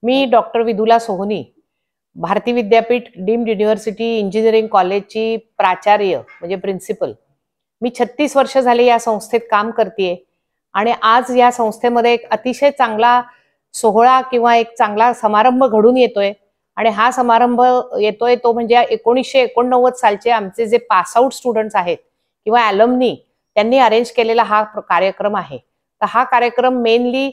मी doctor Vidula सोहनी, Bharati Vidyapeeth deemed university engineering कॉलेजची प्राचार्य म्हणजे प्रिन्सिपल। मी 36 वर्ष झाली या संस्थेत काम करतेय आणि आज या संस्थेमध्ये एक अतिशय चांगला सोहळा किंवा एक चांगला समारंभ घडून येतोय आणि हा समारंभ येतोय तो म्हणजे 1989 सालचे आमचे जे पास आउट स्टुडंट्स आहेत किंवा ॲलमनी त्यांनी अरेंज केलेला हा कार्यक्रम आहे। तर हा कार्यक्रम मेनली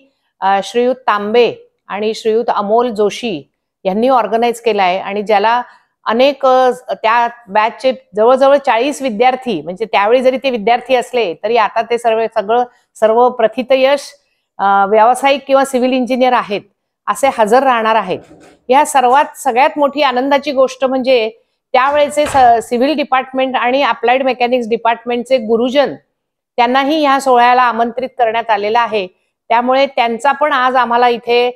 श्रीयुत तांबे आणि श्रीयुत अमोल जोशी यांनी ऑर्गनाइज केला आहे आणि ज्याला अनेक त्या बॅचचे जवळजवळ 40 विद्यार्थी म्हणजे त्यावेळी जरी ते विद्यार्थी असले तरी आता ते सर्व प्रथितयश व्यावसायिक किंवा सिव्हिल इंजिनियर आहेत असे हजर राहणार आहेत। या सगळ्यात मोठी आनंदाची गोष्ट म्हणजे त्यावेळेचे सिव्हिल डिपार्टमेंट आणि अप्लाइड मेकॅनिक्स डिपार्टमेंटचे गुरुजन त्यांनाही या सोहळ्याला आमंत्रित करण्यात आलेला आहे। त्यामुळे त्यांचा पण आज आम्हाला इथे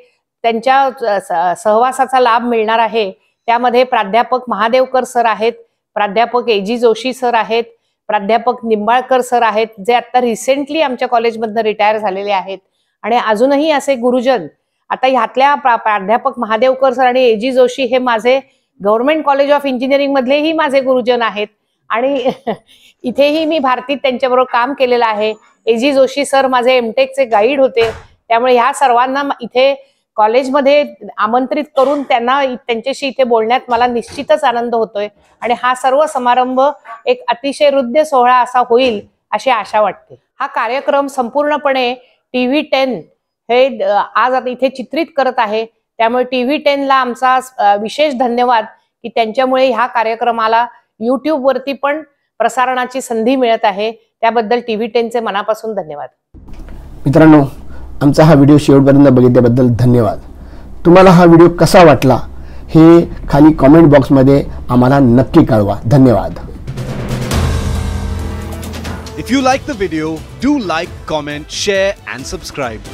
त्यांच्या सहवासाचा लाभ मिळणार आहे। त्यामध्ये प्राध्यापक महादेवकर सर आहेत, प्राध्यापक एजी जोशी सर आहेत, प्राध्यापक निंबाळकर सर आहेत जे आता रिसेंटली आमच्या कॉलेजमधून रिटायर झालेले आहेत आणि अजूनही असे गुरुजन आता ह्यातल्या प्राध्यापक महादेवकर सर आणि एजी जोशी हे माझे गव्हर्नमेंट कॉलेज ऑफ इंजिनिअरिंग मधलेही माझे गुरुजन आहेत आणि इथेही मी भारतीत त्यांच्याबरोबर काम केलेलं आहे। एजी जोशी सर माझे एमटेकचे गाईड होते। त्यामुळे ह्या सर्वांना इथे कॉलेजमध्ये आमंत्रित करून त्यांच्याशी इथे बोलण्यात मला निश्चितच आनंद होतोय आणि हा सर्व समारंभ एक अतिशय हृद्य सोहळा असा होईल अशी आशा वाटते। हा कार्यक्रम संपूर्णपणे TV10 हे आज आता इथे चित्रित करत आहे। त्यामुळे TV10 ला आमचा विशेष धन्यवाद की त्यांच्यामुळे ह्या कार्यक्रमाला YouTube वरती पण प्रसारणाची संधी मिळत आहे। त्याबद्दल TV10 चे मनापासून धन्यवाद। मित्रांनो, आमचा हा व्हिडिओ शेवटपर्यंत बघितल्याबद्दल धन्यवाद। तुम्हाला हा व्हिडिओ कसा वाटला हे खाली कमेंट बॉक्समध्ये आम्हाला नक्की कळवा। धन्यवाद। If you like the video, do like, comment, share and subscribe.